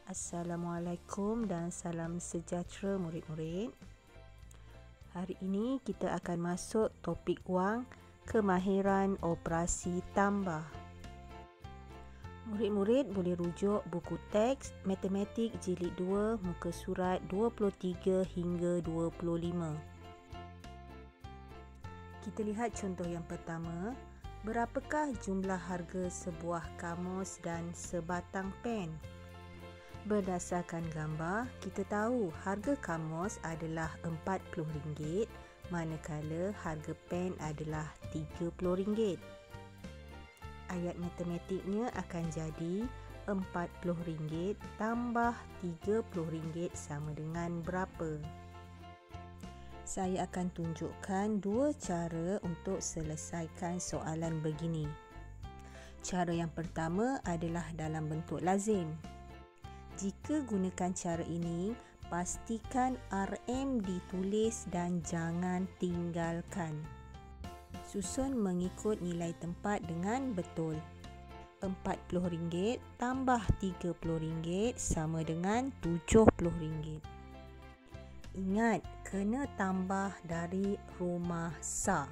Assalamualaikum dan salam sejahtera murid-murid. Hari ini kita akan masuk topik wang kemahiran operasi tambah. Murid-murid boleh rujuk buku teks Matematik Jilid 2 muka surat 23 hingga 25. Kita lihat contoh yang pertama. Berapakah jumlah harga sebuah kamus dan sebatang pen? Berdasarkan gambar, kita tahu harga kamus adalah RM40, manakala harga pen adalah RM30. Ayat matematiknya akan jadi RM40 tambah RM30 sama dengan berapa? Saya akan tunjukkan dua cara untuk selesaikan soalan begini. Cara yang pertama adalah dalam bentuk lazim. Jika gunakan cara ini, pastikan RM ditulis dan jangan tinggalkan. Susun mengikut nilai tempat dengan betul. RM40 tambah RM30 sama dengan RM70. Ingat, kena tambah dari rumah sah.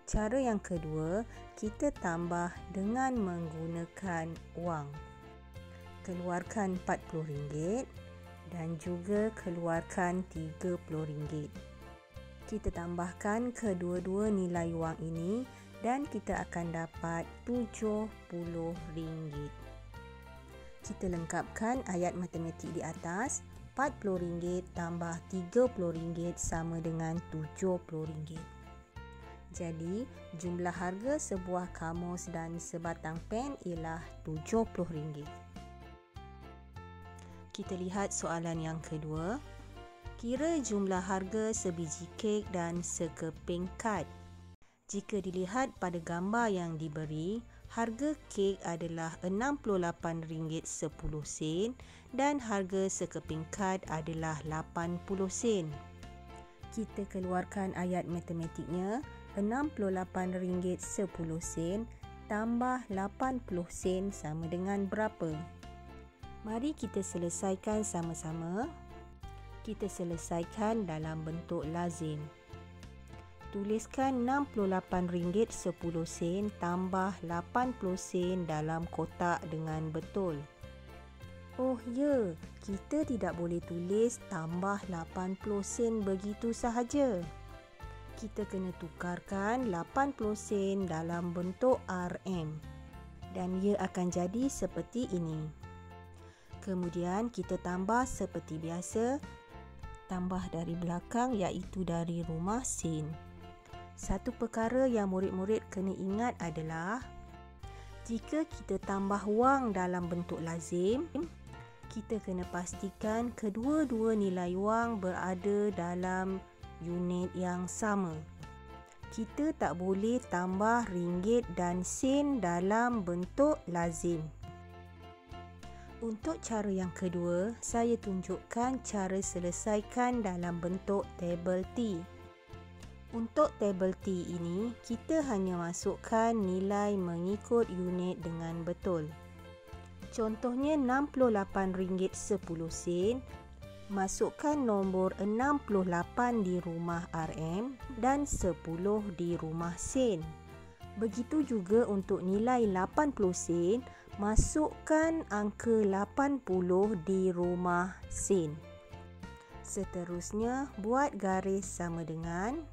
Cara yang kedua, kita tambah dengan menggunakan wang. Keluarkan RM40 dan juga keluarkan RM30. Kita tambahkan kedua-dua nilai wang ini dan kita akan dapat RM70. Kita lengkapkan ayat matematik di atas. RM40 tambah RM30 sama dengan RM70. Jadi, jumlah harga sebuah kamus dan sebatang pen ialah RM70. Kita lihat soalan yang kedua. Kira jumlah harga sebiji kek dan sekeping kad. Jika dilihat pada gambar yang diberi, harga kek adalah RM68.10 dan harga sekeping kad adalah RM80. Kita keluarkan ayat matematiknya. RM68.10 tambah RM80 sama dengan berapa? Mari kita selesaikan sama-sama. Kita selesaikan dalam bentuk lazim. Tuliskan RM68.10 tambah RM80 dalam kotak dengan betul. Oh ya, kita tidak boleh tulis tambah RM80 begitu sahaja. Kita kena tukarkan RM80 dalam bentuk RM dan ia akan jadi seperti ini. Kemudian kita tambah seperti biasa, tambah dari belakang iaitu dari rumah sin. Satu perkara yang murid-murid kena ingat adalah jika kita tambah wang dalam bentuk lazim, kita kena pastikan kedua-dua nilai wang berada dalam unit yang sama. Kita tak boleh tambah ringgit dan sen dalam bentuk lazim. Untuk cara yang kedua, saya tunjukkan cara selesaikan dalam bentuk tabel T. Untuk tabel T ini, kita hanya masukkan nilai mengikut unit dengan betul. Contohnya RM68.10, masukkan nombor 68 di rumah RM dan 10 di rumah sen. Begitu juga untuk nilai 80 sen, masukkan angka 80 di rumah sen. Seterusnya, buat garis sama dengan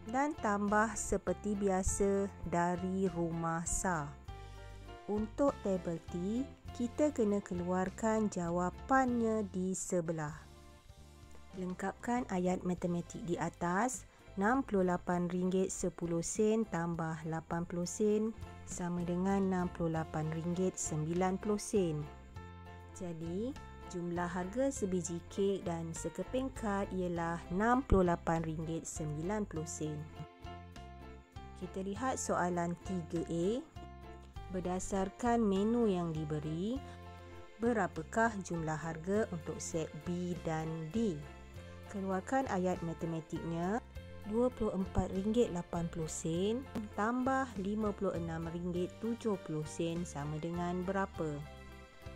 dan tambah seperti biasa dari rumah sah. Untuk tabel T, kita kena keluarkan jawapannya di sebelah. Lengkapkan ayat matematik di atas. RM68.10 tambah 80 sen sama dengan RM68.90. Jadi, jumlah harga sebiji kek dan sekeping kad ialah RM68.90. Kita lihat soalan 3A. Berdasarkan menu yang diberi, berapakah jumlah harga untuk set B dan D? Keluarkan ayat matematiknya. RM24.80 tambah RM56.70 sama dengan berapa?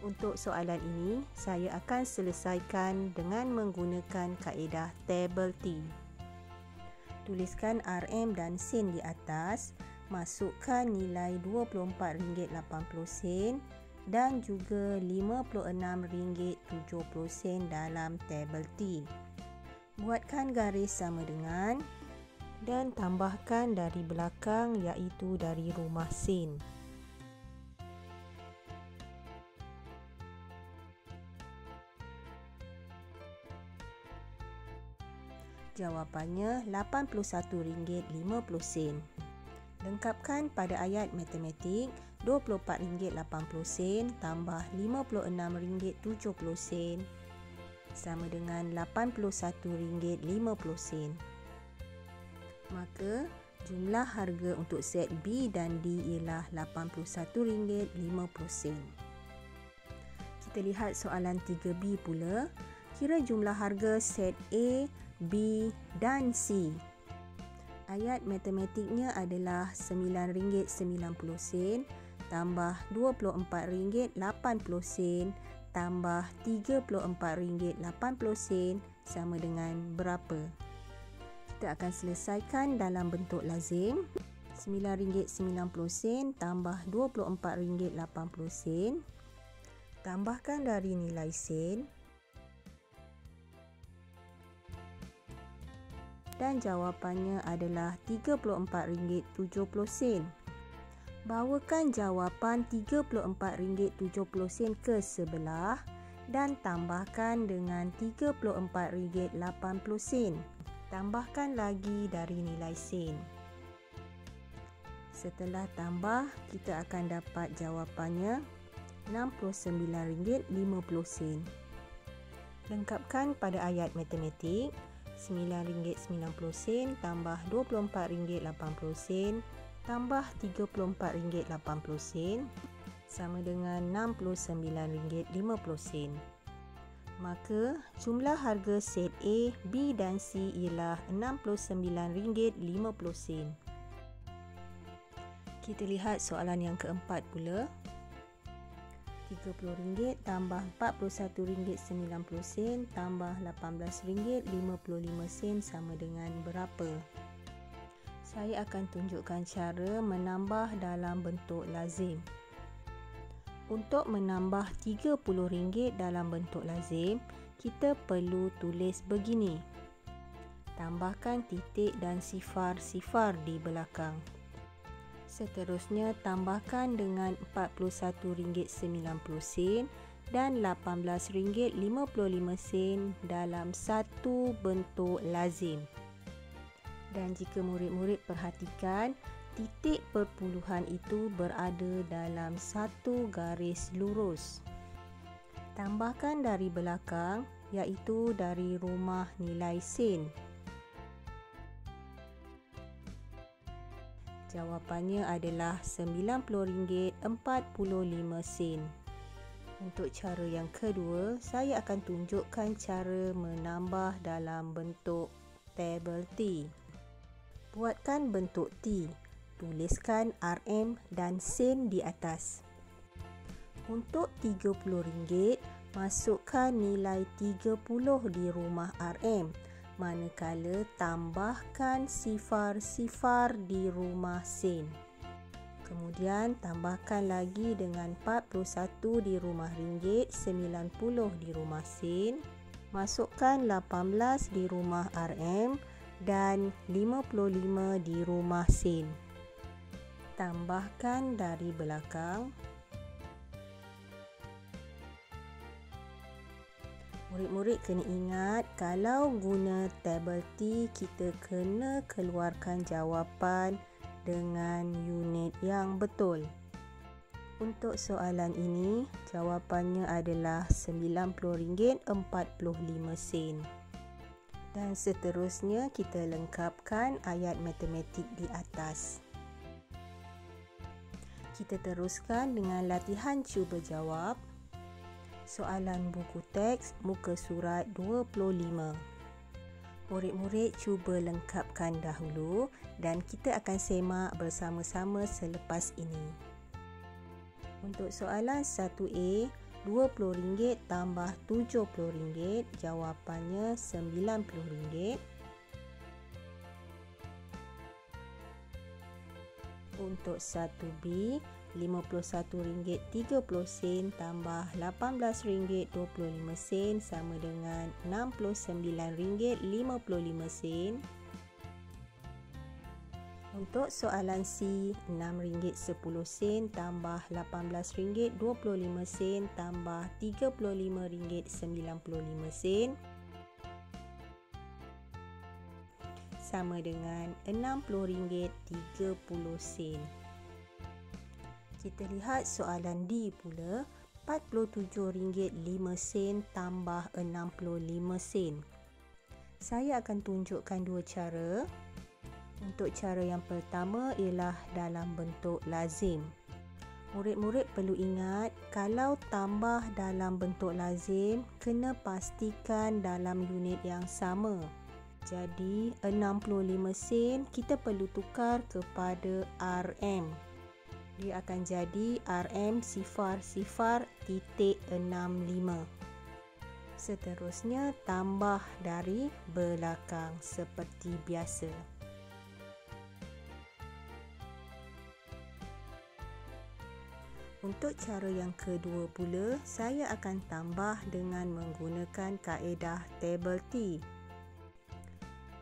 Untuk soalan ini, saya akan selesaikan dengan menggunakan kaedah table T. Tuliskan RM dan sen di atas, masukkan nilai RM24.80 dan juga RM56.70 dalam tabel T. Buatkan garis sama dengan dan tambahkan dari belakang iaitu dari rumah sen. Jawapannya RM81.50. Lengkapkan pada ayat matematik RM24.80 tambah RM56.70 sama dengan RM81.50. Maka jumlah harga untuk set B dan D ialah RM81.50. Kita lihat soalan 3B pula. Kira jumlah harga set A, B dan C. Ayat matematiknya adalah RM9.90 tambah RM24.80 tambah RM34.80 sama dengan berapa? Kita akan selesaikan dalam bentuk lazim. RM9.90 tambah RM24.80. Tambahkan dari nilai sen. Dan jawapannya adalah RM34.70. Bawakan jawapan RM34.70 ke sebelah dan tambahkan dengan RM34.80. Tambahkan lagi dari nilai sen. Setelah tambah, kita akan dapat jawapannya RM69.50. Lengkapkan pada ayat matematik. RM9.90 tambah RM24.80 tambah RM34.80 sama dengan RM69.50. Maka jumlah harga set A, B dan C ialah RM69.50. Kita lihat soalan yang keempat pula. RM30 tambah RM41.90 tambah RM18.55 sama dengan berapa? Saya akan tunjukkan cara menambah dalam bentuk lazim. Untuk menambah RM30 dalam bentuk lazim, kita perlu tulis begini. Tambahkan titik dan sifar-sifar di belakang. Seterusnya tambahkan dengan RM41.90 dan RM18.55 dalam satu bentuk lazim. Dan jika murid-murid perhatikan, titik perpuluhan itu berada dalam satu garis lurus. Tambahkan dari belakang iaitu dari rumah nilai sen. Jawapannya adalah RM90.45. Untuk cara yang kedua, saya akan tunjukkan cara menambah dalam bentuk tabel T. Buatkan bentuk T. Tuliskan RM dan sen di atas. Untuk RM30, masukkan nilai 30 di rumah RM. Manakala tambahkan sifar-sifar di rumah sen. Kemudian tambahkan lagi dengan 41 di rumah ringgit, 90 di rumah sen. Masukkan 18 di rumah RM dan 55 di rumah sen. Tambahkan dari belakang. Murid-murid kena ingat, kalau guna tabel T, kita kena keluarkan jawapan dengan unit yang betul. Untuk soalan ini, jawapannya adalah RM90.45. Dan seterusnya, kita lengkapkan ayat matematik di atas. Kita teruskan dengan latihan cuba jawab. Soalan buku teks muka surat 25. Murid-murid cuba lengkapkan dahulu dan kita akan semak bersama-sama selepas ini. Untuk soalan 1A, RM20 tambah RM70, jawapannya RM90. Untuk 1B, RM51.30 tambah RM18.25 sama dengan RM69.55. Untuk soalan C, RM6.10 tambah RM18.25 tambah RM35.95 sama dengan RM60.30. Kita lihat soalan D pula, RM47.05 tambah RM65. Saya akan tunjukkan dua cara. Untuk cara yang pertama ialah dalam bentuk lazim. Murid-murid perlu ingat, kalau tambah dalam bentuk lazim, kena pastikan dalam unit yang sama. Jadi, 65 sen kita perlu tukar kepada RM. Dia akan jadi RM00.65. Seterusnya, tambah dari belakang seperti biasa. Untuk cara yang kedua pula, saya akan tambah dengan menggunakan kaedah tabel T.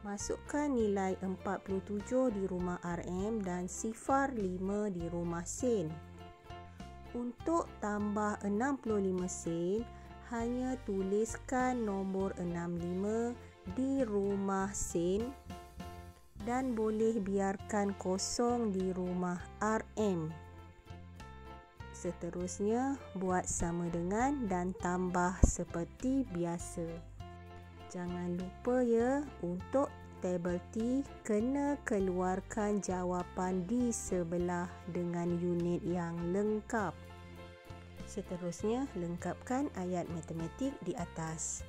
Masukkan nilai 47 di rumah RM dan sifar 5 di rumah sen. Untuk tambah 65 sen, hanya tuliskan nombor 65 di rumah sen dan boleh biarkan kosong di rumah RM. Seterusnya, buat sama dengan dan tambah seperti biasa. Jangan lupa ya, untuk tabel T kena keluarkan jawapan di sebelah dengan unit yang lengkap. Seterusnya, lengkapkan ayat matematik di atas.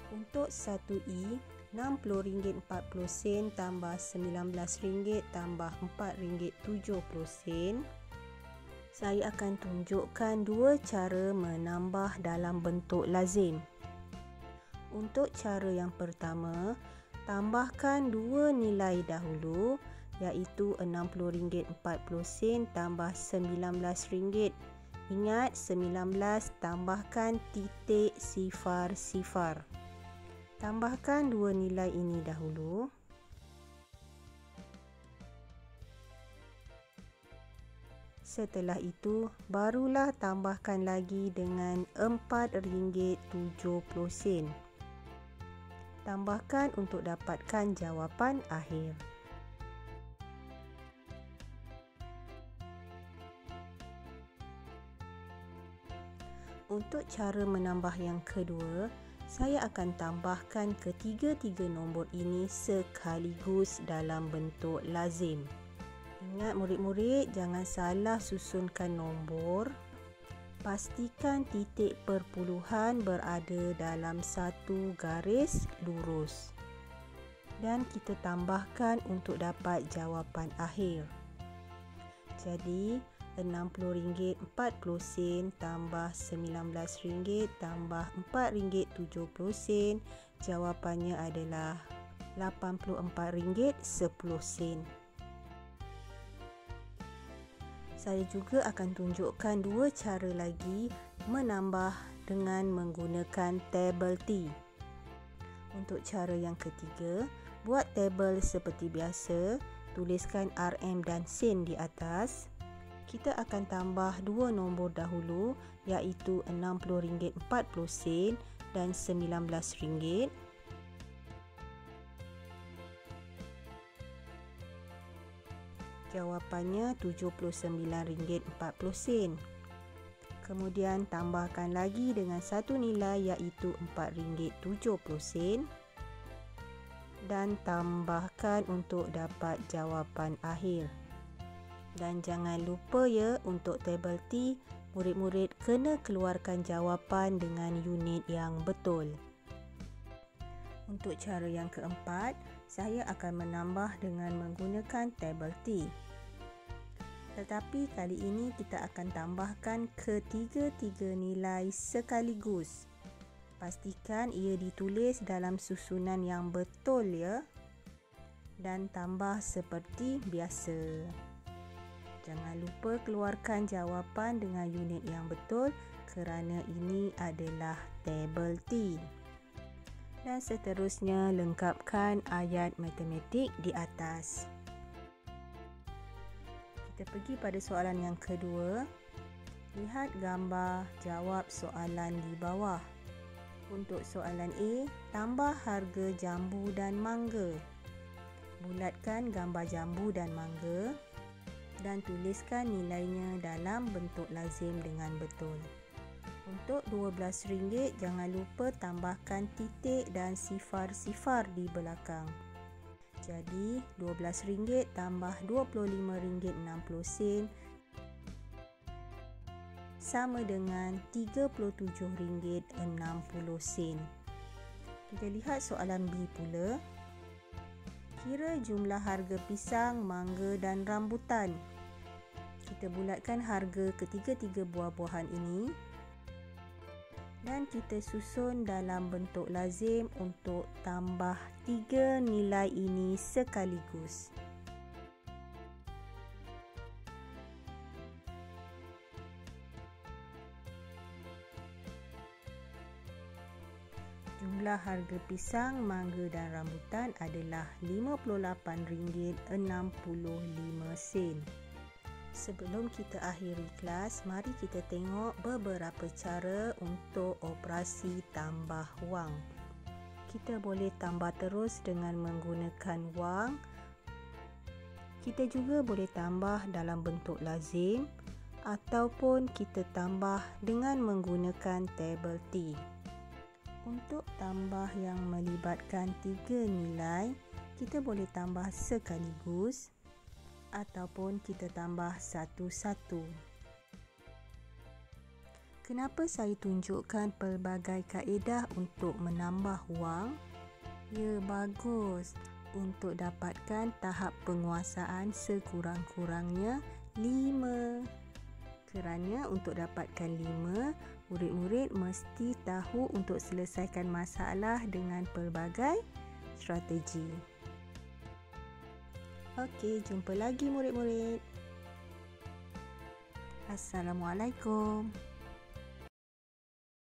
Untuk 1E, RM60.40 tambah RM19 tambah RM4.70. Saya akan tunjukkan dua cara menambah dalam bentuk lazim. Untuk cara yang pertama, tambahkan dua nilai dahulu, iaitu RM60.40 tambah RM19. Ingat, 19 tambahkan titik sifar. Tambahkan dua nilai ini dahulu. Setelah itu, barulah tambahkan lagi dengan RM4.70. Tambahkan untuk dapatkan jawapan akhir. Untuk cara menambah yang kedua, saya akan tambahkan ketiga-tiga nombor ini sekaligus dalam bentuk lazim. Ingat murid-murid, jangan salah susunkan nombor. Pastikan titik perpuluhan berada dalam satu garis lurus. Dan kita tambahkan untuk dapat jawapan akhir. Jadi, RM60.40 tambah RM19 tambah RM4.70. Jawapannya adalah RM84.10. Saya juga akan tunjukkan dua cara lagi menambah dengan menggunakan tabel T. Untuk cara yang ketiga, buat tabel seperti biasa, tuliskan RM dan sen di atas. Kita akan tambah dua nombor dahulu, iaitu RM60.40 dan RM19. Jawapannya RM79.40. Kemudian tambahkan lagi dengan satu nilai, iaitu RM4.70. Dan tambahkan untuk dapat jawapan akhir. Dan jangan lupa ya, untuk tabel T, murid-murid kena keluarkan jawapan dengan unit yang betul. Untuk cara yang keempat, saya akan menambah dengan menggunakan tabel T. Tetapi kali ini kita akan tambahkan ketiga-tiga nilai sekaligus. Pastikan ia ditulis dalam susunan yang betul ya. Dan tambah seperti biasa. Jangan lupa keluarkan jawapan dengan unit yang betul kerana ini adalah tabel T. Dan seterusnya lengkapkan ayat matematik di atas. Kita pergi pada soalan yang kedua. Lihat gambar, jawab soalan di bawah. Untuk soalan A, tambah harga jambu dan mangga. Bulatkan gambar jambu dan mangga dan tuliskan nilainya dalam bentuk lazim dengan betul. Untuk RM12, jangan lupa tambahkan titik dan sifar-sifar di belakang. Jadi, RM12 tambah RM25.60 sama dengan RM37.60. Kita lihat soalan B pula. Kira jumlah harga pisang, mangga dan rambutan. Kita bulatkan harga ketiga-tiga buah-buahan ini dan kita susun dalam bentuk lazim untuk tambah tiga nilai ini sekaligus. Jumlah harga pisang, mangga dan rambutan adalah RM58.65. Sebelum kita akhiri kelas, mari kita tengok beberapa cara untuk operasi tambah wang. Kita boleh tambah terus dengan menggunakan wang. Kita juga boleh tambah dalam bentuk lazim ataupun kita tambah dengan menggunakan tabel T. Untuk tambah yang melibatkan tiga nilai, kita boleh tambah sekaligus ataupun kita tambah satu-satu. Kenapa saya tunjukkan pelbagai kaedah untuk menambah wang? Ya, bagus. Untuk dapatkan tahap penguasaan sekurang-kurangnya 5. Kerana untuk dapatkan 5, murid-murid mesti tahu untuk selesaikan masalah dengan pelbagai strategi. Okey, jumpa lagi murid-murid. Assalamualaikum.